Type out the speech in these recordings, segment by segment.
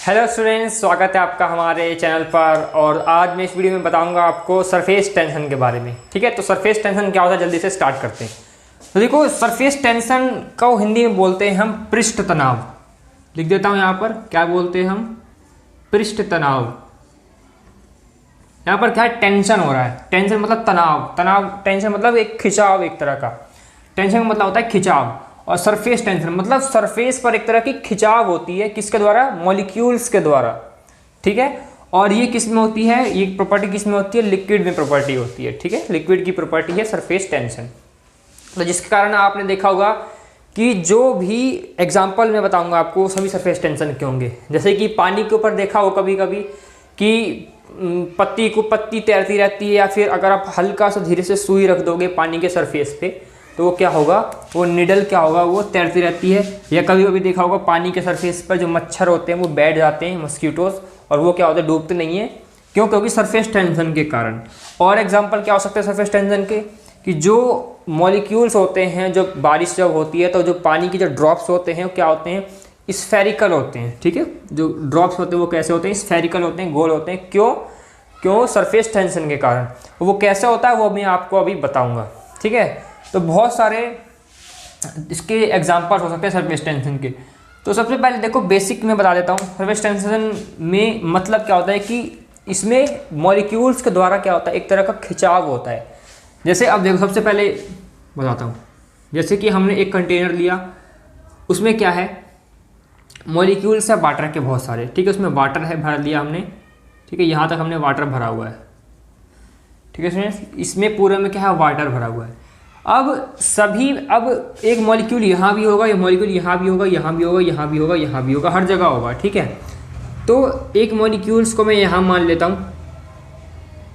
Hello students, स्वागत है आपका हमारे चैनल पर। और आज मैं इस वीडियो में बताऊंगा आपको सरफेस टेंशन के बारे में। ठीक है, तो सरफेस टेंशन क्या होता है, जल्दी से स्टार्ट करते हैं। तो देखो, सरफेस टेंशन को हिंदी में बोलते हैं हम पृष्ठ तनाव। लिख देता हूँ यहाँ पर, क्या बोलते हैं हम, पृष्ठ तनाव। यहाँ पर क्या है, टेंशन हो रहा है। टेंशन मतलब तनाव, टेंशन मतलब एक खिंचाव, एक तरह का। टेंशन का मतलब होता है खिंचाव, और सरफेस टेंशन मतलब सरफेस पर एक तरह की खिंचाव होती है। किसके द्वारा? मॉलिक्यूल्स के द्वारा। ठीक है, और ये किस में होती है, ये प्रॉपर्टी किस में होती है, लिक्विड में प्रॉपर्टी होती है। ठीक है, लिक्विड की प्रॉपर्टी है सरफेस टेंशन। तो जिसके कारण आपने देखा होगा कि जो भी एग्जाम्पल मैं बताऊंगा आपको, सभी सरफेस टेंशन के होंगे। जैसे कि पानी के ऊपर देखा हो कभी कभी कि पत्ती तैरती रहती है, या फिर अगर आप हल्का सा धीरे से सुई रख दोगे पानी के सरफेस पे, तो वो क्या होगा, वो निडल क्या होगा, वो तैरती रहती है। या कभी कभी देखा होगा पानी के सरफेस पर जो मच्छर होते हैं वो बैठ जाते हैं, मस्कीटोज, और वो क्या होते हैं, डूबते नहीं है। क्यों? क्योंकि सरफेस टेंशन के कारण। और एग्जांपल क्या हो सकते हैं सरफेस टेंशन के, कि जो मॉलिक्यूल्स होते हैं, जो बारिश जब होती है तो जो पानी की जो ड्रॉप्स होते हैं वो क्या होते हैं, स्फेरिकल होते हैं। ठीक है, जो ड्रॉप्स होते हैं वो कैसे होते हैं, स्फेरिकल होते हैं, गोल होते हैं। क्यों? सरफेस टेंशन के कारण। वो कैसे होता है वो मैं आपको अभी बताऊँगा। ठीक है, तो बहुत सारे इसके एग्जाम्पल हो सकते हैं सरफेस टेंशन के। तो सबसे पहले देखो, बेसिक में बता देता हूँ। सरफेस टेंशन में मतलब क्या होता है कि इसमें मॉलिक्यूल्स के द्वारा क्या होता है, एक तरह का खिंचाव होता है। जैसे अब देखो, सबसे पहले बताता हूँ। जैसे कि हमने एक कंटेनर लिया, उसमें क्या है, मॉलिक्यूल्स है वाटर के बहुत सारे। ठीक है, उसमें वाटर है, भर लिया हमने। ठीक है, यहाँ तक हमने वाटर भरा हुआ है। ठीक है, इसमें पूरे में क्या है, वाटर भरा हुआ है। अब एक मॉलिक्यूल यहाँ भी होगा, ये मॉलिक्यूल यहाँ भी होगा, यहाँ भी होगा, यहाँ भी होगा, यहाँ भी होगा, हर जगह होगा। ठीक है, तो एक मॉलिक्यूल्स को मैं यहाँ मान लेता हूँ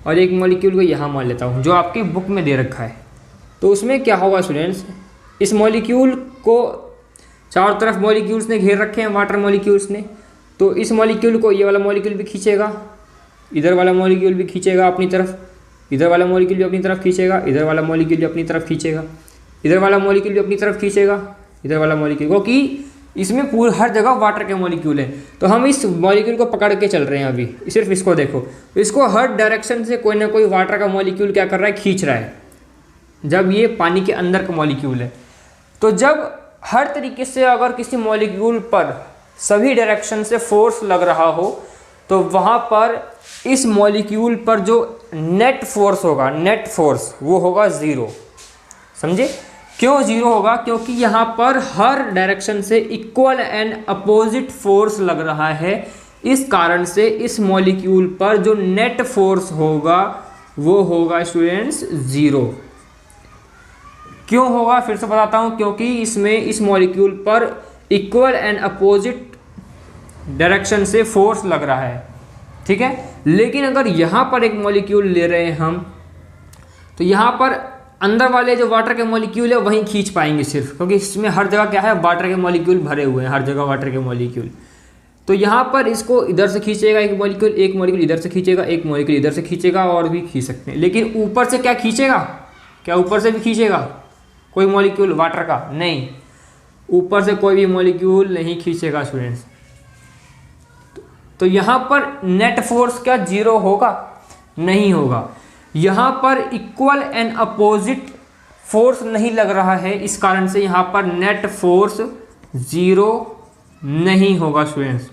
और एक मॉलिक्यूल को यहाँ मान लेता हूँ, जो आपकी बुक में दे रखा है। तो उसमें क्या होगा स्टूडेंट्स, इस मॉलिक्यूल को चारों तरफ मॉलिक्यूल्स ने घेर रखे हैं, वाटर मॉलिक्यूल्स ने। तो इस मॉलिक्यूल को ये वाला मॉलिक्यूल भी खींचेगा, इधर वाला मॉलिक्यूल भी खींचेगा अपनी तरफ, इधर वाला मॉलिक्यूल भी अपनी तरफ खींचेगा, इधर वाला मॉलिक्यूल भी अपनी तरफ खींचेगा, इधर वाला मॉलिक्यूल भी अपनी तरफ खींचेगा, इधर वाला मॉलिक्यूल, क्योंकि इसमें पूरे हर जगह वाटर के मॉलिक्यूल हैं। तो हम इस मॉलिक्यूल को पकड़ के चल रहे हैं अभी, सिर्फ इसको देखो, इसको हर डायरेक्शन से कोई ना कोई वाटर का मॉलिक्यूल क्या कर रहा है, खींच रहा है, जब ये पानी के अंदर का मॉलिक्यूल है। तो जब हर तरीके से अगर किसी मॉलिक्यूल पर सभी डायरेक्शन से फोर्स लग रहा हो, तो वहाँ पर इस मॉलिक्यूल पर जो नेट फोर्स होगा, नेट फोर्स वो होगा ज़ीरो। समझे? क्यों ज़ीरो होगा? क्योंकि यहाँ पर हर डायरेक्शन से इक्वल एंड अपोजिट फोर्स लग रहा है। इस कारण से इस मॉलिक्यूल पर जो नेट फोर्स होगा वो होगा स्टूडेंट्स ज़ीरो। क्यों होगा? फिर से बताता हूँ, क्योंकि इसमें इस मॉलिक्यूल पर इक्वल एंड अपोजिट डायरेक्शन से फोर्स लग रहा है। ठीक है, लेकिन अगर यहाँ पर एक मॉलिक्यूल ले रहे हैं हम, तो यहाँ पर अंदर वाले जो वाटर के मॉलिक्यूल है वहीं खींच पाएंगे सिर्फ, क्योंकि इसमें हर जगह क्या है, वाटर के मॉलिक्यूल भरे हुए हैं, हर जगह वाटर के मॉलिक्यूल। तो यहाँ पर इसको इधर से खींचेगा एक मॉलिक्यूल इधर से खींचेगा, एक मॉलिक्यूल इधर से खींचेगा, और भी खींच सकते हैं। लेकिन ऊपर से क्या खींचेगा? क्या ऊपर से भी खींचेगा कोई मॉलिक्यूल वाटर का? नहीं, ऊपर से कोई भी मॉलिक्यूल नहीं खींचेगा स्टूडेंट्स। तो यहाँ पर नेट फोर्स क्या जीरो होगा? नहीं होगा। यहाँ पर इक्वल एंड अपोजिट फोर्स नहीं लग रहा है, इस कारण से यहाँ पर नेट फोर्स जीरो नहीं होगा स्टूडेंट्स।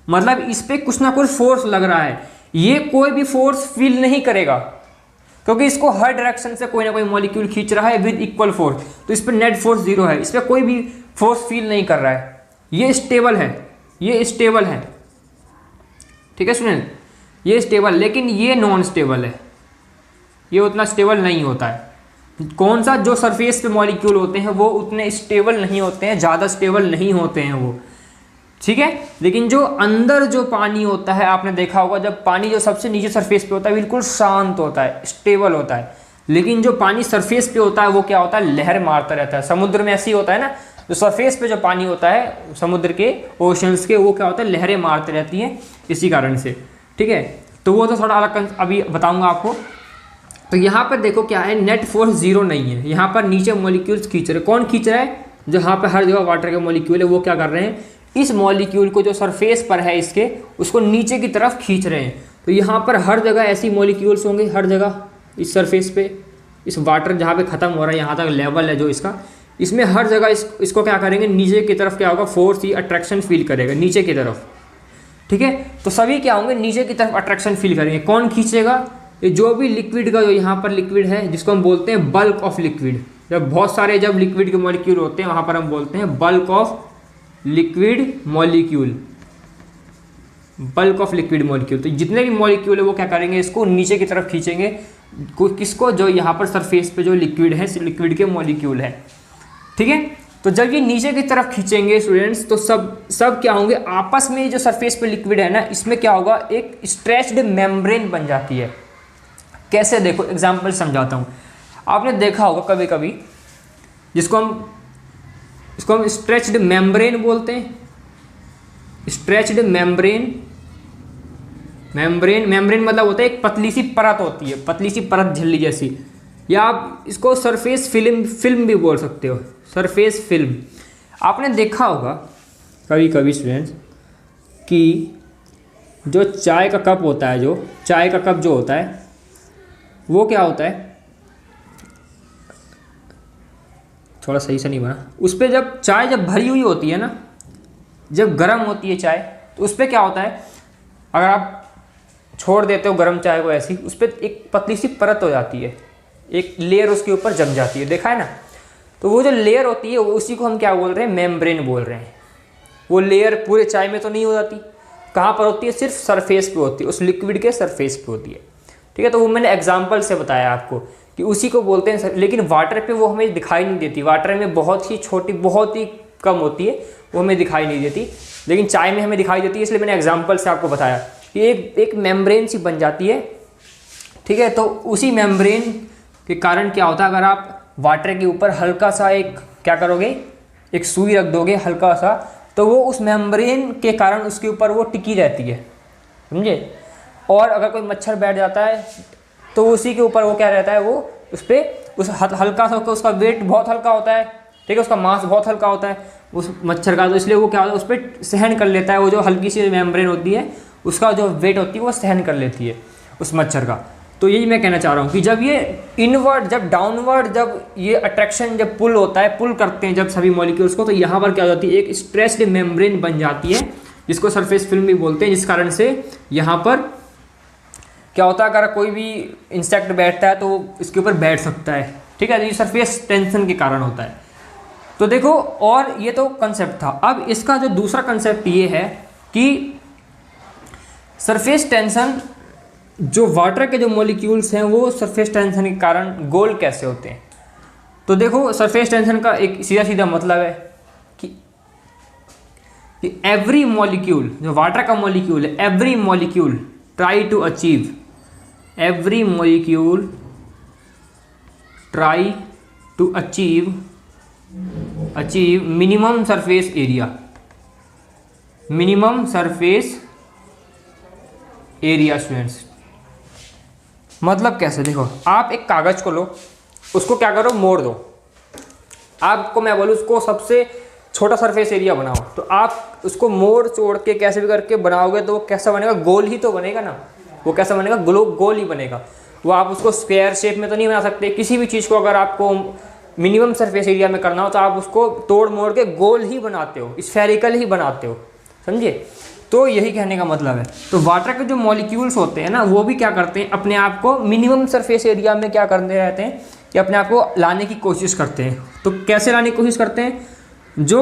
मतलब इस पे कुछ ना कुछ फोर्स लग रहा है, ये कोई भी फोर्स फील नहीं करेगा, क्योंकि इसको हर डायरेक्शन से कोई ना कोई मॉलिक्यूल खींच रहा है विद इक्वल फोर्स। तो इस पर नेट फोर्स जीरो है, इस पर कोई भी फोर्स फील नहीं कर रहा है। ये स्टेबल है, ये स्टेबल है। ठीक है स्टूडेंट, ये स्टेबल, लेकिन ये नॉन स्टेबल है, ये उतना स्टेबल नहीं होता है। कौन सा? जो सरफेस पे मॉलिक्यूल होते हैं वो उतने स्टेबल नहीं होते हैं, ज़्यादा स्टेबल नहीं होते हैं वो। ठीक है, लेकिन जो अंदर जो पानी होता है, आपने देखा होगा जब पानी जो सबसे नीचे सरफेस पे होता है बिल्कुल शांत होता है, स्टेबल होता है। लेकिन जो पानी सरफेस पे होता है वो क्या होता है, लहर मारता रहता है। समुद्र में ऐसे ही होता है ना, जो सरफेस पे जो पानी होता है समुद्र के, ओशंस के, वो क्या होता है, लहरें मारती रहती हैं इसी कारण से। ठीक है, तो वो तो थोड़ा अलग अभी बताऊंगा आपको। तो यहाँ पर देखो क्या है, नेट फोर्स जीरो नहीं है। यहाँ पर नीचे मॉलिक्यूल्स खींच रहे, कौन खींच रहा है? जहाँ पर हर जगह वाटर के मॉलिक्यूल है वो क्या कर रहे हैं, इस मॉलिक्यूल को जो सरफेस पर है इसके, उसको नीचे की तरफ खींच रहे हैं। तो यहाँ पर हर जगह ऐसी मॉलिक्यूल्स होंगे, हर जगह इस सरफेस पे, इस वाटर जहाँ पे ख़त्म हो रहा है यहाँ तक लेवल है जो इसका, इसमें हर जगह इसको क्या करेंगे, नीचे की तरफ क्या होगा, फोर्स या अट्रैक्शन फील करेगा नीचे की तरफ। ठीक है, तो सभी क्या होंगे, नीचे की तरफ अट्रैक्शन फील करेंगे। कौन खींचेगा, ये जो भी लिक्विड का, जो यहाँ पर लिक्विड है जिसको हम बोलते हैं बल्क ऑफ लिक्विड। जब बहुत सारे जब लिक्विड के मॉलिक्यूल होते हैं वहाँ पर हम बोलते हैं bulk of liquid molecule, bulk of liquid molecule. तो जितने भी मॉलिक्यूल है वो क्या करेंगे, इसको नीचे की तरफ खींचेंगे। किसको, जो यहाँ पर सरफेस पे जो लिक्विड है, लिक्विड के मॉलिक्यूल है। ठीक है, तो जब ये नीचे की तरफ खींचेंगे स्टूडेंट्स, तो सब क्या होंगे, आपस में जो सरफेस पे लिक्विड है ना, इसमें क्या होगा, एक स्ट्रेच्ड मेम्ब्रेन बन जाती है। कैसे, देखो एग्जांपल समझाता हूँ। आपने देखा होगा कभी कभी, इसको हम स्ट्रेच्ड मेम्ब्रेन बोलते हैं। स्ट्रेच्ड मेम्ब्रेन मतलब होता है एक पतली सी परत होती है, पतली सी परत झिल्ली जैसी, या आप इसको सरफेस फिल्म भी बोल सकते हो, सरफेस फिल्म। आपने देखा होगा कभी कभी स्टूडेंट्स कि जो चाय का कप होता है, जो चाय का कप जो होता है वो क्या होता है, थोड़ा सही से नहीं बना, उस पर जब चाय जब भरी हुई होती है ना, जब गर्म होती है चाय, तो उस पर क्या होता है, अगर आप छोड़ देते हो गर्म चाय को ऐसी, उस पर एक पतली सी परत हो जाती है, एक लेयर उसके ऊपर जम जाती है, देखा है ना। तो वो जो लेयर होती है उसी को हम क्या बोल रहे हैं, मेम्ब्रेन बोल रहे हैं। वो लेयर पूरे चाय में तो नहीं हो जाती, कहाँ पर होती है, सिर्फ सरफेस पे होती है, उस लिक्विड के सरफेस पे होती है। ठीक है, तो वो मैंने एग्जाम्पल से बताया आपको कि उसी को बोलते हैं। लेकिन वाटर पे वो हमें दिखाई नहीं देती, वाटर में बहुत ही छोटी, बहुत ही कम होती है, वो हमें दिखाई नहीं देती, लेकिन चाय में हमें दिखाई देती है। इसलिए मैंने एग्जाम्पल से आपको बताया कि एक मेम्ब्रेन सी बन जाती है। ठीक है, तो उसी मेम्ब्रेन के कारण क्या होता है, अगर आप वाटर के ऊपर हल्का सा एक क्या करोगे, एक सुई रख दोगे हल्का सा, तो वो उस मेम्ब्रेन के कारण उसके ऊपर वो टिकी रहती है, समझे। और अगर कोई मच्छर बैठ जाता है तो उसी के ऊपर वो क्या रहता है, वो उस पर उस हल्का सा, उसका वेट बहुत हल्का होता है। ठीक है, उसका मास बहुत हल्का होता है उस मच्छर का, तो इसलिए वो क्या होता है, उस पर सहन कर लेता है। वो जो हल्की सी मेम्ब्रेन होती है उसका जो वेट होती है वो सहन कर लेती है उस मच्छर का। तो यही मैं कहना चाह रहा हूँ कि जब ये इनवर्ड, जब डाउनवर्ड, जब ये अट्रैक्शन, जब पुल होता है, पुल करते हैं जब सभी मॉलिक्यूल्स को, तो यहाँ पर क्या हो जाती है, एक स्ट्रेच्ड मेम्ब्रेन बन जाती है, जिसको सरफेस फिल्म भी बोलते हैं, जिस कारण से यहाँ पर क्या होता है, अगर कोई भी इंसेक्ट बैठता है तो इसके ऊपर बैठ सकता है। ठीक है, तो ये सरफेस टेंशन के कारण होता है। तो देखो, और ये तो कंसेप्ट था। अब इसका जो दूसरा कंसेप्ट ये है कि सरफेस टेंशन, जो वाटर के जो मॉलिक्यूल्स हैं वो सरफेस टेंशन के कारण गोल कैसे होते हैं। तो देखो, सरफेस टेंशन का एक सीधा सीधा मतलब है कि एवरी मॉलिक्यूल, जो वाटर का मॉलिक्यूल है, every molecule try to achieve, every molecule try to achieve minimum surface area, minimum surface area. Students, मतलब कैसे, देखो आप एक कागज को लो, उसको क्या करो, मोड़ दो। आपको मैं बोलूँ उसको सबसे छोटा सरफेस एरिया बनाओ, तो आप उसको मोड़ चोड़ के कैसे भी करके बनाओगे तो वो कैसा बनेगा, गोल ही तो बनेगा ना। वो कैसा बनेगा, गोल ही बनेगा। वो आप उसको स्क्वायर शेप में तो नहीं बना सकते। किसी भी चीज़ को अगर आपको मिनिमम सरफेस एरिया में करना हो तो आप उसको तोड़ मोड़ के गोल ही बनाते हो, स्फेरिकल ही बनाते हो, समझे। तो यही कहने का मतलब है। तो वाटर के जो मॉलिक्यूल्स होते हैं ना, वो भी क्या करते हैं, अपने आप को मिनिमम सरफेस एरिया में क्या करते रहते हैं, कि अपने आप को लाने की कोशिश करते हैं। तो कैसे लाने की कोशिश करते हैं, जो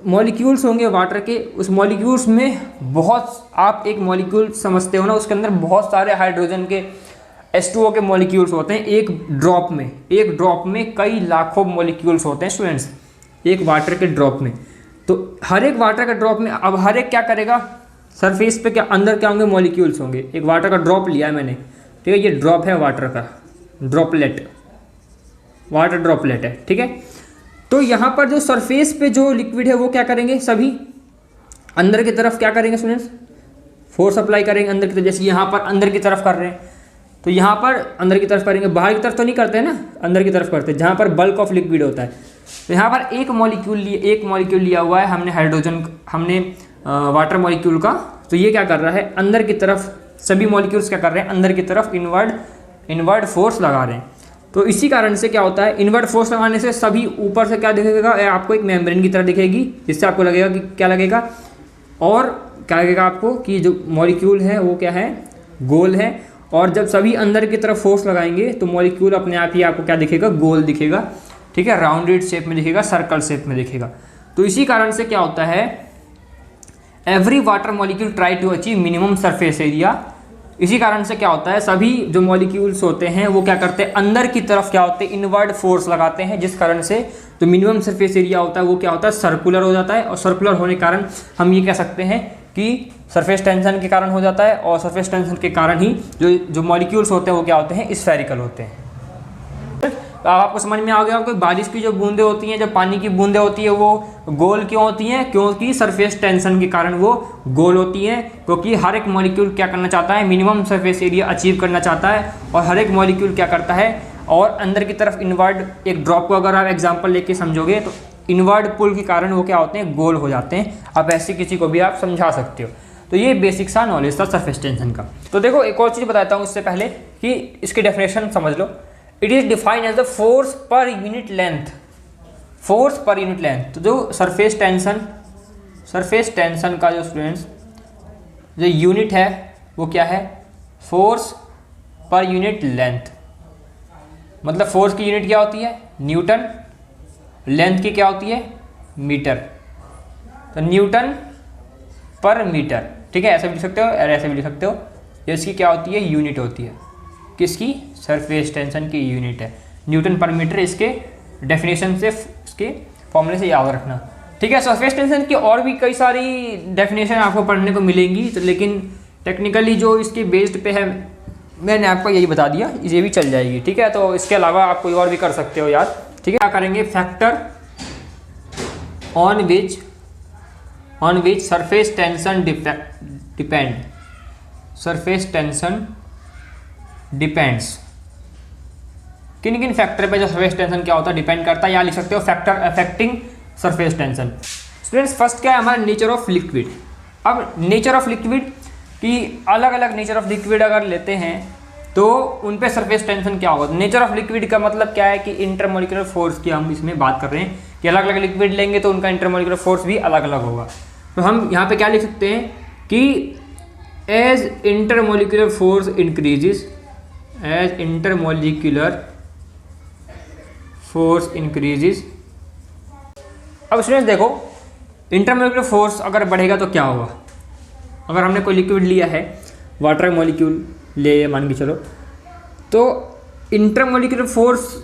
मॉलिक्यूल्स होंगे वाटर के, उस मॉलिक्यूल्स में बहुत, आप एक मॉलिक्यूल समझते हो ना, उसके अंदर बहुत सारे हाइड्रोजन के H2O के मॉलिक्यूल्स होते हैं। एक ड्रॉप में कई लाखों मॉलिक्यूल्स होते हैं स्टूडेंट्स, एक वाटर के ड्रॉप में। तो हर एक वाटर के ड्रॉप में अब हर एक क्या करेगा, सरफेस पे क्या अंदर क्या होंगे, मॉलिक्यूल्स होंगे। एक वाटर का ड्रॉप लिया है मैंने, ठीक है, ये ड्रॉप है वाटर का, ड्रॉपलेट, वाटर ड्रॉपलेट है। ठीक है, तो यहाँ पर जो सरफेस पे जो लिक्विड है वो क्या करेंगे, सभी अंदर की तरफ क्या करेंगे स्टूडेंट्स, फोर्स अप्लाई करेंगे अंदर की तरफ। जैसे यहाँ पर अंदर की तरफ कर रहे हैं तो यहाँ पर अंदर की तरफ करेंगे, बाहर की तरफ तो नहीं करते हैं ना, अंदर की तरफ करते हैं, जहाँ पर बल्क ऑफ लिक्विड होता है। तो यहाँ पर एक मॉलिक्यूल लिया हुआ है हमने हाइड्रोजन, हमने वाटर मॉलिक्यूल का। तो ये क्या कर रहा है, अंदर की तरफ सभी मॉलिक्यूल्स क्या कर रहे हैं, अंदर की तरफ इनवर्ड फोर्स लगा रहे हैं। तो इसी कारण से क्या होता है, इनवर्ड फोर्स लगाने से सभी ऊपर से क्या दिखेगा, आपको एक मेम्ब्रेन की तरह दिखेगी, जिससे आपको लगेगा कि क्या लगेगा, और क्या लगेगा आपको कि जो मॉलिक्यूल है वो क्या है, गोल है। और जब सभी अंदर की तरफ फोर्स लगाएंगे तो मॉलिक्यूल अपने आप ही आपको क्या दिखेगा, गोल दिखेगा, ठीक है, राउंडेड शेप में दिखेगा, सर्कल शेप में दिखेगा। तो इसी कारण से क्या होता है, every water molecule try to achieve minimum surface area. इसी कारण से क्या होता है, सभी जो मॉलिक्यूल्स होते हैं वो क्या करते हैं, अंदर की तरफ क्या होते हैं, इनवर्ड फोर्स लगाते हैं, जिस कारण से जो मिनिमम सरफेस एरिया होता है वो क्या होता है, सर्कुलर हो जाता है। और सर्कुलर होने के कारण हम ये कह सकते हैं कि सरफेस टेंशन के कारण हो जाता है, और सरफेस टेंशन के कारण ही जो मॉलिक्यूल्स होते हैं वो क्या होते हैं, स्फेरिकल होते हैं। तो अब आपको समझ में आ गया कि बारिश की जो बूंदें होती हैं, जो पानी की बूंदें होती है वो गोल क्यों होती हैं, क्योंकि सरफेस टेंशन के कारण वो गोल होती हैं। क्योंकि हर एक मॉलिक्यूल क्या करना चाहता है, मिनिमम सरफेस एरिया अचीव करना चाहता है, और हर एक मॉलिक्यूल क्या करता है, और अंदर की तरफ इनवर्ड, एक ड्रॉप को अगर आप एग्जाम्पल लेके समझोगे तो इनवर्ड पुल के कारण वो क्या होते हैं, गोल हो जाते हैं। अब ऐसे किसी को भी आप समझा सकते हो। तो ये बेसिक सा नॉलेज था सरफेस टेंशन का। तो देखो एक और चीज़ बताता हूँ इससे पहले कि इसकी डेफिनेशन समझ लो। It is defined as the force per unit length, force per unit length. तो जो सरफेस टेंशन का जो स्टूडेंट्स जो यूनिट है वो क्या है, फोर्स पर यूनिट लेंथ। मतलब फोर्स की यूनिट क्या होती है, न्यूटन, लेंथ की क्या होती है, मीटर। तो न्यूटन पर मीटर, ठीक है, ऐसे भी लिख सकते हो और ऐसे भी लिख सकते हो। ये इसकी क्या होती है, यूनिट होती है, किसकी, सरफेस टेंशन की यूनिट है, न्यूटन पर मीटर। इसके डेफिनेशन से, इसके फॉर्मूले से याद रखना, ठीक है। सरफेस टेंशन की और भी कई सारी डेफिनेशन आपको पढ़ने को मिलेंगी, तो लेकिन टेक्निकली जो इसके बेस्ड पे है मैंने आपको यही बता दिया, ये भी चल जाएगी, ठीक है। तो इसके अलावा आप कोई और भी कर सकते हो याद, ठीक है। क्या करेंगे, factor on which surface tension depend, surface tension depends, किन किन फैक्टर पे जो सरफेस टेंशन क्या होता है, डिपेंड करता है। यहाँ लिख सकते हो factor affecting surface tension. Students first क्या है हमारा, नेचर ऑफ लिक्विड। अब नेचर ऑफ लिक्विड की अलग अलग नेचर ऑफ लिक्विड अगर लेते हैं तो उन पे सरफेस टेंशन क्या होगा। नेचर ऑफ लिक्विड का मतलब क्या है कि इंटरमोलिकुलर फोर्स की हम इसमें बात कर रहे हैं कि अलग अलग लिक्विड लेंगे तो उनका इंटरमोलिकुलर फोर्स भी अलग अलग होगा। तो हम यहाँ पे क्या लिख सकते हैं कि as intermolecular force increases, as intermolecular force increases. अब स्टूडेंट्स देखो, इंटरमोलिकुलर फोर्स अगर बढ़ेगा तो क्या होगा। अगर हमने कोई लिक्विड लिया है, वाटर मॉलिक्यूल ले मान के चलो, तो इंटरमोलिकुलर फोर्स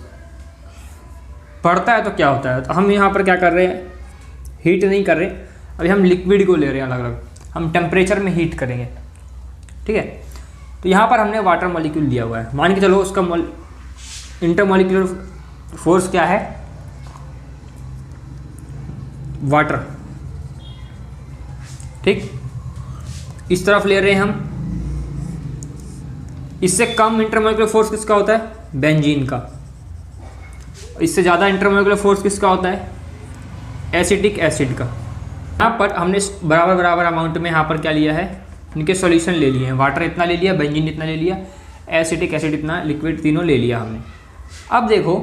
बढ़ता है तो क्या होता है। तो हम यहाँ पर क्या कर रहे हैं, हीट नहीं कर रहे, अभी हम लिक्विड को ले रहे हैं अलग अलग, हम टेम्परेचर में हीट करेंगे, ठीक है। तो यहाँ पर हमने वाटर मॉलिक्यूल लिया हुआ है, मान के चलो उसका इंटरमोलिकुलर फोर्स क्या है, वाटर, ठीक। इस तरफ ले रहे हैं हम, इससे कम इंटरमोलिकुलर फोर्स किसका होता है, बेंजीन का। इससे ज़्यादा इंटरमोलिकुलर फोर्स किसका होता है, एसिटिक एसिड का। यहाँ पर हमने बराबर बराबर अमाउंट में यहाँ पर क्या लिया है, इनके सॉल्यूशन ले लिए हैं। वाटर इतना ले लिया, बेंजीन इतना ले लिया, एसिटिक एसिड इतना, लिक्विड तीनों ले लिया हमने। अब देखो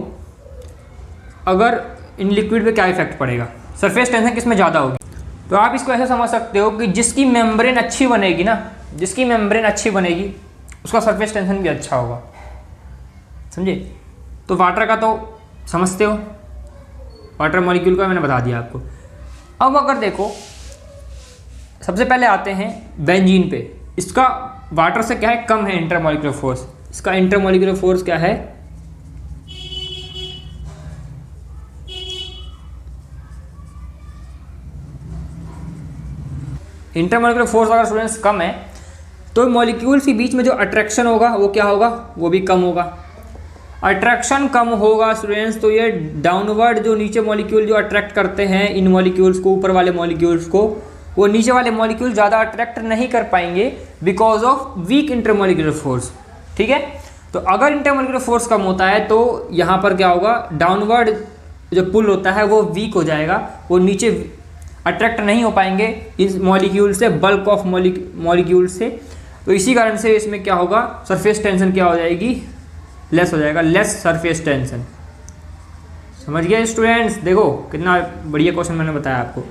अगर इन लिक्विड पे क्या इफेक्ट पड़ेगा, सरफेस टेंशन किस में ज़्यादा होगी। तो आप इसको ऐसे समझ सकते हो कि जिसकी मेम्ब्रेन अच्छी बनेगी ना, जिसकी मेम्ब्रेन अच्छी बनेगी उसका सरफेस टेंशन भी अच्छा होगा, समझे। तो वाटर का तो समझते हो, वाटर मॉलिक्यूल का मैंने बता दिया आपको। अब अगर देखो सबसे पहले आते हैं बेंजीन पे, इसका वाटर से क्या है, कम है इंटरमोलिकुलर फोर्स। इसका इंटरमोलिकुलर फोर्स क्या है, इंटरमोलिकुलर फोर्स अगर स्टूडेंट्स कम है तो मॉलिक्यूल्स के बीच में जो अट्रैक्शन होगा वो क्या होगा, वो भी कम होगा। अट्रैक्शन कम होगा स्टूडेंट्स, तो ये डाउनवर्ड जो नीचे मॉलिक्यूल जो अट्रैक्ट करते हैं इन मॉलिक्यूल्स को, ऊपर वाले मॉलिक्यूल्स को, वो नीचे वाले मॉलिक्यूल ज़्यादा अट्रैक्ट नहीं कर पाएंगे because of weak intermolecular force, ठीक है। तो अगर इंटरमोलिकुलर फोर्स कम होता है तो यहाँ पर क्या होगा, डाउनवर्ड जो पुल होता है वो वीक हो जाएगा, वो नीचे अट्रैक्ट नहीं हो पाएंगे इस मॉलिक्यूल से, बल्क ऑफ मॉलिक्यूल से। तो इसी कारण से इसमें क्या होगा, सरफेस टेंशन क्या हो जाएगी, लेस हो जाएगा, लेस सरफेस टेंशन। समझ गए स्टूडेंट्स? देखो कितना बढ़िया क्वेश्चन मैंने बताया आपको।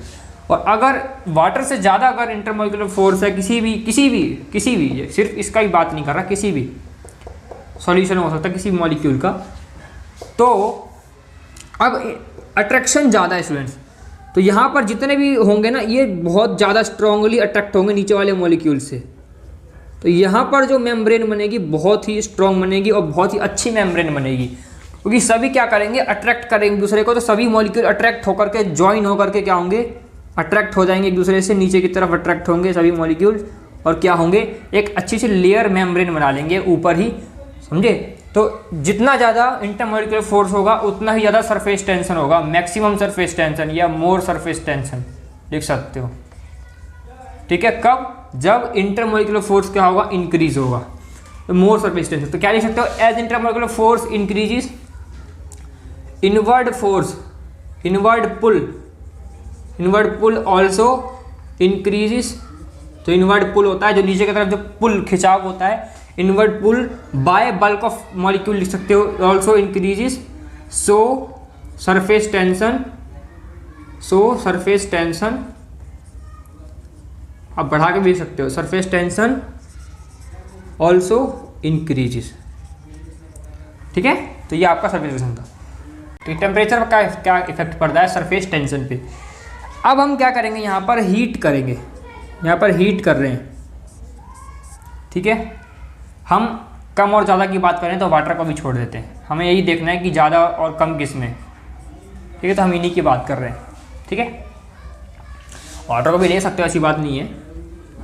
और अगर वाटर से ज़्यादा अगर इंटरमॉलिक्यूलर फोर्स है किसी भी सिर्फ इसका ही बात नहीं कर रहा, किसी भी सॉल्यूशन हो सकता है किसी मॉलिक्यूल का, तो अब अट्रैक्शन ज़्यादा है स्टूडेंट्स, तो यहाँ पर जितने भी होंगे ना ये बहुत ज़्यादा स्ट्रांगली अट्रैक्ट होंगे नीचे वाले मॉलिक्यूल से। तो यहाँ पर जो मेम्ब्रेन बनेगी बहुत ही स्ट्रांग बनेगी और बहुत ही अच्छी मेम्ब्रेन बनेगी, क्योंकि सभी क्या करेंगे, अट्रैक्ट करेंगे दूसरे को। तो सभी मॉलिक्यूल अट्रैक्ट होकर के ज्वाइन होकर के क्या होंगे, अट्रैक्ट हो जाएंगे एक दूसरे से, नीचे की तरफ अट्रैक्ट होंगे सभी मॉलिक्यूल और क्या होंगे, एक अच्छी सी लेयर मेम्ब्रेन बना लेंगे ऊपर ही, समझे। तो जितना ज़्यादा इंटरमॉलिक्यूलर फोर्स होगा उतना ही ज़्यादा सरफेस टेंशन होगा, मैक्सिमम सरफेस टेंशन या मोर सरफेस टेंशन लिख सकते हो, ठीक है। कब, जब इंटरमॉलिक्यूलर फोर्स क्या होगा, इंक्रीज होगा, तो मोर सरफेस टेंशन। तो क्या लिख सकते हो, as intermolecular force increases inward force, inward pull also increases. तो इनवर्ड पुल होता है जो नीचे की तरफ जो पुल खिंचाव होता है, inward pull by bulk of molecule लिख सकते हो, also increases. So surface tension आप बढ़ा के भी लिख सकते हो, सरफेस टेंशन ऑल्सो इंक्रीजेस, ठीक है। तो ये आपका सरफेस टेंशन था। तो टेम्परेचर का क्या इफेक्ट पड़ता है सरफेस टेंशन पे। अब हम क्या करेंगे, यहाँ पर हीट करेंगे, यहाँ पर हीट कर रहे हैं, ठीक है। हम कम और ज़्यादा की बात करें तो वाटर को भी छोड़ देते हैं, हमें यही देखना है कि ज़्यादा और कम किस में, ठीक है। तो हम इन्हीं की बात कर रहे हैं, ठीक है। वाटर को भी ले सकते हो, ऐसी बात नहीं है,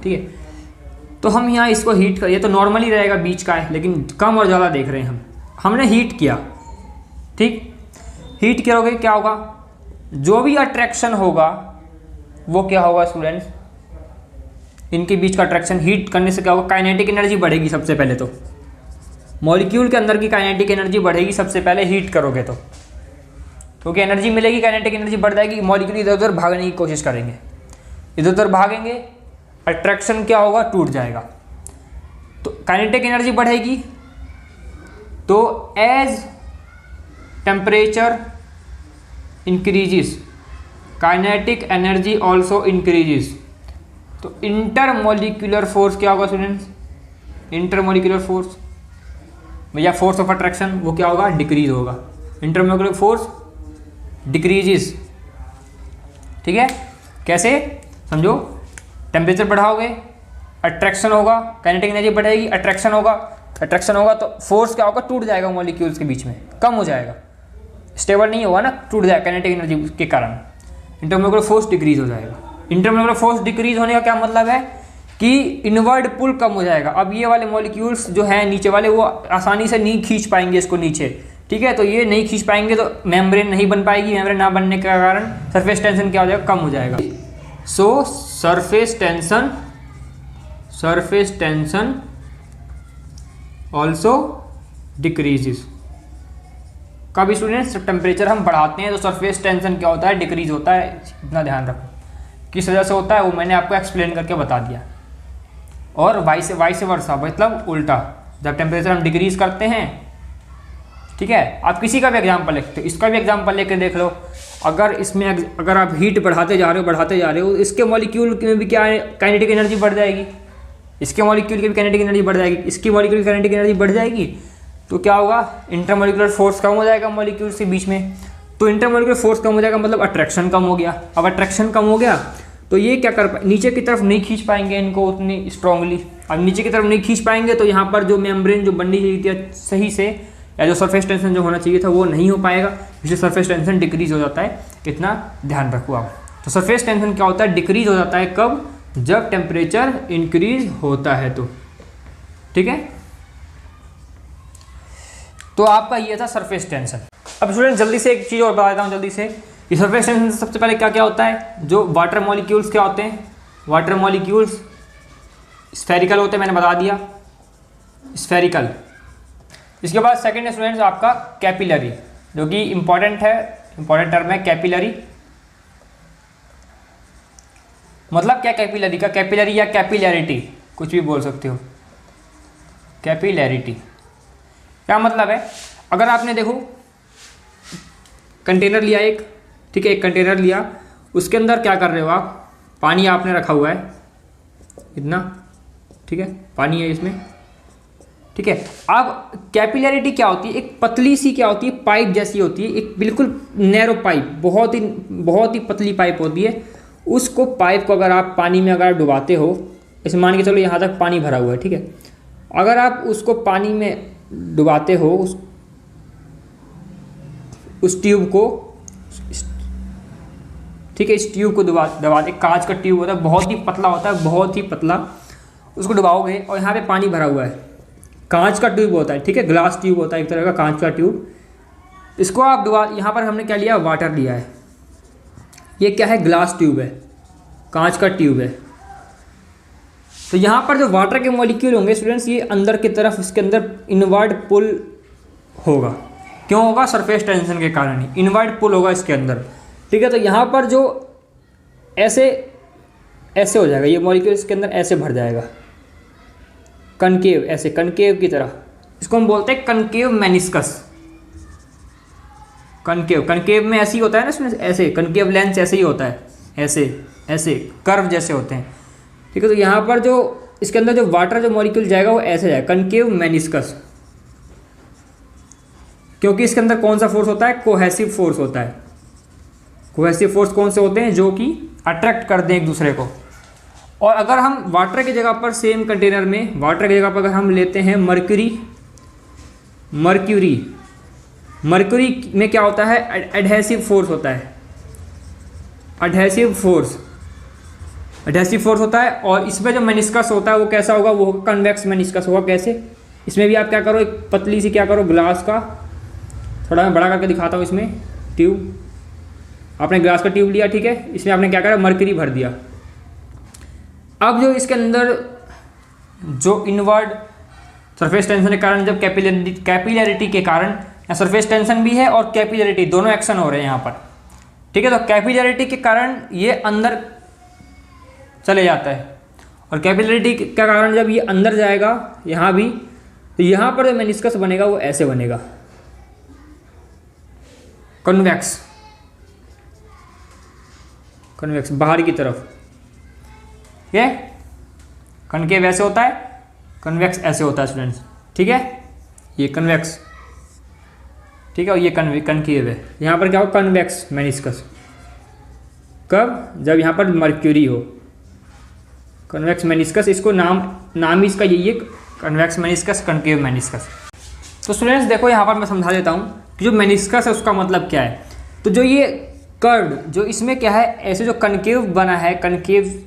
ठीक है। तो हम यहाँ इसको हीट कर, ये तो नॉर्मली रहेगा बीच का है, लेकिन कम और ज़्यादा देख रहे हैं हमने हीट किया, ठीक। हीट करोगे क्या होगा, जो भी अट्रैक्शन होगा वो क्या होगा स्टूडेंट्स, इनके बीच का अट्रैक्शन हीट करने से क्या होगा, काइनेटिक एनर्जी बढ़ेगी। सबसे पहले तो मॉलिक्यूल के अंदर की काइनेटिक एनर्जी बढ़ेगी सबसे पहले हीट करोगे तो, क्योंकि एनर्जी मिलेगी, काइनेटिक एनर्जी बढ़ जाएगी, मॉलिक्यूल इधर उधर भागने की कोशिश करेंगे, इधर उधर भागेंगे, अट्रैक्शन क्या होगा, टूट जाएगा। तो काइनेटिक एनर्जी बढ़ेगी, तो as temperature increases kinetic energy also increases. तो इंटरमॉलिक्यूलर फोर्स क्या होगा स्टूडेंट्स, इंटरमॉलिक्यूलर फोर्स या फोर्स ऑफ अट्रैक्शन वो क्या होगा, डिक्रीज होगा। इंटरमॉलिक्यूलर फोर्स डिक्रीजेस, ठीक है। कैसे समझो, टेम्परेचर बढ़ाओगे अट्रैक्शन होगा, काइनेटिक एनर्जी बढ़ेगी, अट्रैक्शन होगा तो फोर्स क्या होगा, टूट जाएगा मॉलिक्यूल्स के बीच में, कम हो जाएगा, स्टेबल नहीं होगा ना, टूट जाएगा काइनेटिक एनर्जी के कारण, इंटरमॉलिक्यूलर फोर्स डिक्रीज हो जाएगा। इंटरमॉलिक्यूलर फोर्स डिक्रीज होने का क्या मतलब है कि इनवर्ड पुल कम हो जाएगा। अब ये वाले मॉलिक्यूल्स जो हैं नीचे वाले वो आसानी से नहीं खींच पाएंगे इसको नीचे, ठीक है। तो ये नहीं खींच पाएंगे तो मेम्ब्रेन नहीं बन पाएगी, मेम्ब्रेन ना बनने के कारण सरफेस टेंशन क्या हो जाएगा, कम हो जाएगा। सो सरफेस टेंशन ऑल्सो डिक्रीजेस। कभी स्टूडेंट्स टेम्परेचर हम बढ़ाते हैं तो सरफेस टेंशन क्या होता है, डिक्रीज होता है। इतना ध्यान रखो, किस वजह से होता है वो मैंने आपको एक्सप्लेन करके बता दिया। और वाइस वर्सा मतलब उल्टा, जब टेम्परेचर हम डिक्रीज करते हैं, ठीक है। आप किसी का भी एग्जाम्पल लिखते हो, इसका भी एग्जाम्पल लेके देख लो। अगर इसमें अगर आप हीट बढ़ाते जा रहे हो इसके मॉलिक्यूल में भी क्या है, काइनेटिक एनर्जी बढ़ जाएगी, इसके मॉलिक्यूल की भी काइनेटिक एनर्जी बढ़ जाएगी, इसकी मॉलिक्यूल की काइनेटिक एनर्जी बढ़ जाएगी। तो क्या होगा, इंटरमॉलिक्यूलर फोर्स कम हो जाएगा मॉलिक्यूल्स के बीच में। तो इंटरमॉलिक्यूलर फोर्स कम हो जाएगा मतलब अट्रैक्शन कम हो गया। अब अट्रैक्शन कम हो गया तो ये क्या कर नीचे की तरफ नहीं खींच पाएंगे इनको उतनी स्ट्रांगली। अब नीचे की तरफ नहीं खींच पाएंगे तो यहाँ पर जो मेम्ब्रेन जो बननी चाहिए थी सही से, या जो सरफेस टेंशन जो होना चाहिए था वो नहीं हो पाएगा, इसलिए सरफेस टेंशन डिक्रीज हो जाता है। इतना ध्यान रखो आप। तो सरफेस टेंशन क्या होता है, डिक्रीज हो जाता है कब, जब टेम्परेचर इंक्रीज होता है तो, ठीक है। तो आपका ये था सरफेस टेंशन। अब स्टूडेंट जल्दी से एक चीज़ और बता देता हूँ जल्दी से, कि सरफेस टेंशन से सबसे पहले क्या क्या होता है, जो वाटर मॉलिक्यूल्स क्या होते हैं, वाटर मॉलिक्यूल्स स्फेरिकल होते हैं, मैंने बता दिया स्फेरिकल। इसके बाद सेकंड स्टूडेंट्स आपका कैपिलरी, जो कि इंपॉर्टेंट है, इंपॉर्टेंट टर्म है कैपिलरी। मतलब क्या कैपिलरी का, कैपिलरी या कैपिलैरिटी कुछ भी बोल सकते हो। कैपिलैरिटी क्या मतलब है, अगर आपने देखो कंटेनर लिया एक, ठीक है, एक कंटेनर लिया, उसके अंदर क्या कर रहे हो आप, पानी आपने रखा हुआ है इतना, ठीक है, पानी है इसमें, ठीक है। अब कैपिलैरिटी क्या होती है, एक पतली सी क्या होती है, पाइप जैसी होती है, एक बिल्कुल नैरो पाइप, बहुत ही पतली पाइप होती है। उसको पाइप को अगर आप पानी में अगर डुबाते हो, जैसे मान के चलो यहाँ तक पानी भरा हुआ है, ठीक है, अगर आप उसको पानी में डुबाते हो उस ट्यूब को, ठीक है, इस ट्यूब को दबाते, कांच का ट्यूब होता है, बहुत ही पतला होता है, बहुत ही पतला, उसको डुबाओगे और यहाँ पे पानी भरा हुआ है, कांच का ट्यूब होता है, ठीक है, ग्लास ट्यूब होता है एक तरह का कांच का ट्यूब, इसको आप डुबा, यहाँ पर हमने क्या लिया, वाटर लिया है, ये क्या है, ग्लास ट्यूब है, कांच का ट्यूब है। तो यहाँ पर जो वाटर के मॉलिक्यूल होंगे स्टूडेंट्स, ये अंदर की तरफ इसके अंदर इनवर्ड पुल होगा। क्यों होगा, सरफेस टेंशन के कारण ही इनवर्ड पुल होगा इसके अंदर, ठीक है। तो यहाँ पर जो ऐसे हो जाएगा, ये मॉलिक्यूल इसके अंदर ऐसे भर जाएगा, कनकेव, ऐसे कनकेव की तरह, इसको हम बोलते हैं कनकेव मेनिस्कस। कनकेव में ऐसे ही होता है ना इसमें, ऐसे कनकेव लेंस ऐसे ही होता है, ऐसे कर्व जैसे होते हैं, ठीक है। तो यहाँ पर जो इसके अंदर जो वाटर जो मॉलिक्यूल जाएगा वो ऐसे जाएगा, कनकेव मेनिस्कस, क्योंकि इसके अंदर कौन सा फोर्स होता है, कोहेसिव फोर्स होता है। कोहेसिव फोर्स कौन से होते हैं, जो कि अट्रैक्ट कर दें एक दूसरे को। और अगर हम वाटर की जगह पर, सेम कंटेनर में वाटर की जगह पर अगर हम लेते हैं मर्क्यूरी में क्या होता है, एडहेसिव फोर्स होता है, एडहेसिव फोर्स होता है। और इसमें जो मेनिस्कस होता है वो कैसा होगा, वो कन्वेक्स मेनिस्कस होगा। कैसे, इसमें भी आप क्या करो, एक पतली सी क्या करो, ग्लास का, थोड़ा मैं बड़ा करके दिखाता हूँ, इसमें ट्यूब, आपने ग्लास का ट्यूब लिया, ठीक है, इसमें आपने क्या करा, मर्क्यूरी भर दिया। अब जो इसके अंदर जो इनवर्ड सरफेस टेंशन के कारण, जब कैपिलैरिटी के कारण, या सरफेस टेंशन भी है और कैपिलैरिटी दोनों एक्शन हो रहे हैं यहाँ पर, ठीक है। तो कैपिलैरिटी के कारण ये अंदर चले जाता है, और कैपिलैरिटी के कारण जब ये अंदर जाएगा यहाँ भी, तो यहाँ पर जो मेनिस्कस बनेगा वो ऐसे बनेगा, कन्वेक्स बाहर की तरफ, ठीक है। कनकेव ऐसे होता है, कन्वेक्स ऐसे होता है स्टूडेंट्स, ठीक है, ये कन्वेक्स, ठीक है, और ये कनकेव है। यहाँ पर क्या हो, कन्वेक्स मेनिस्कस, कब, जब यहाँ पर मर्क्यूरी हो, कन्वेक्स मेनिस्कस, इसको नाम ही इसका यही है, कन्वेक्स मेनिस्कस, कनकेव मेनिस्कस। तो स्टूडेंट्स देखो यहाँ पर मैं समझा देता हूँ कि जो मेनिस्कस है उसका मतलब क्या है। तो जो ये कर्ड, जो इसमें क्या है, ऐसे जो कनकेव बना है, कनकेव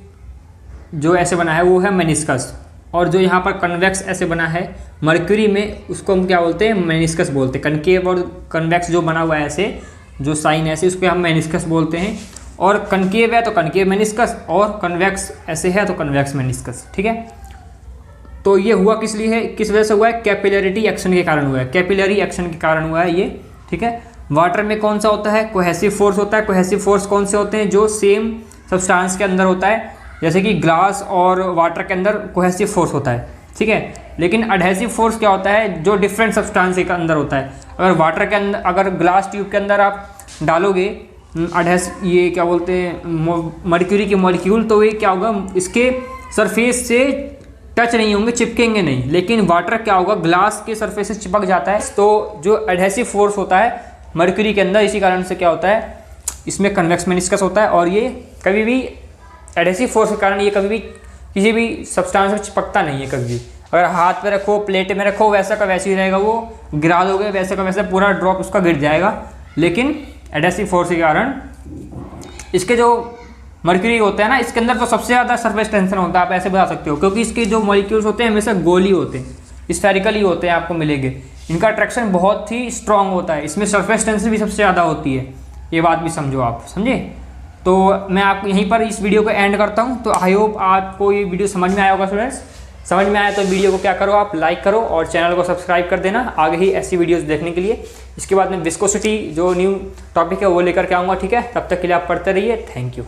जो ऐसे बना है वो है मेनिस्कस, और जो यहाँ पर कन्वेक्स ऐसे बना है मर्क्यूरी में, उसको हम क्या बोलते हैं, मेनिस्कस बोलते हैं। कनकेव और कन्वेक्स जो बना हुआ है ऐसे, जो साइन ऐसे, उसको हम मेनिस्कस बोलते हैं। और कनकेव है तो कनकेव मेनिस्कस, और कन्वेक्स ऐसे है तो कन्वेक्स मेनिस्कस, ठीक है। तो ये हुआ किस लिए है, किस वजह से हुआ है, कैपिलैरिटी एक्शन के कारण हुआ है, कैपिलरी एक्शन के कारण हुआ है ये, ठीक है। वाटर में कौन सा होता है, कोहेसिव फोर्स होता है। कोहेसिव फोर्स कौन से होते हैं, जो सेम सब्सटेंस के अंदर होता है, जैसे कि ग्लास और वाटर के अंदर कोहेसिव फोर्स होता है, ठीक है। लेकिन एडहेसिव फोर्स क्या होता है, जो डिफरेंट सब्सटेंस के अंदर होता है। अगर वाटर के अंदर, अगर ग्लास ट्यूब के अंदर आप डालोगे ये क्या बोलते हैं, मर्क्यूरी के मॉलिक्यूल, तो ये क्या होगा, इसके सरफेस से टच नहीं होंगे, चिपकेंगे नहीं। लेकिन वाटर क्या होगा, ग्लास के सरफेस से चिपक जाता है। तो जो एडहेसिव फोर्स होता है मर्क्यूरी के अंदर, इसी कारण से क्या होता है, इसमें कन्वेक्स मेनिस्कस होता है। और ये कभी भी एडहेसिव फोर्स के कारण ये कभी भी किसी भी सब्सटेंस में चिपकता नहीं है कभी भी। अगर हाथ पे रखो, प्लेट में रखो, वैसा का वैसे ही रहेगा, वो गिरा दोगे वैसे का वैसे पूरा ड्रॉप उसका गिर जाएगा। लेकिन एडहेसिव फोर्स के कारण इसके जो मर्क्यूरी होता है ना, इसके अंदर तो सबसे ज़्यादा सरफेस टेंशन होता है, आप ऐसे बता सकते हो, क्योंकि इसके जो मॉलिक्यूल्स होते हैं हमेशा गोली होते हैं, स्फेरिकली होते हैं, आपको मिलेंगे। इनका अट्रैक्शन बहुत ही स्ट्रांग होता है, इसमें सरफेस टेंशन भी सबसे ज़्यादा होती है, ये बात भी समझो आप, समझे। तो मैं आपको यहीं पर इस वीडियो को एंड करता हूँ। तो आई होप आपको ये वीडियो समझ में आया होगा स्टूडेंट्स। समझ में आया तो वीडियो को क्या करो, आप लाइक करो और चैनल को सब्सक्राइब कर देना आगे ही ऐसी वीडियोस देखने के लिए। इसके बाद में विस्कोसिटी जो न्यू टॉपिक है वो लेकर के आऊँगा, ठीक है। तब तक के लिए आप पढ़ते रहिए। Thank you.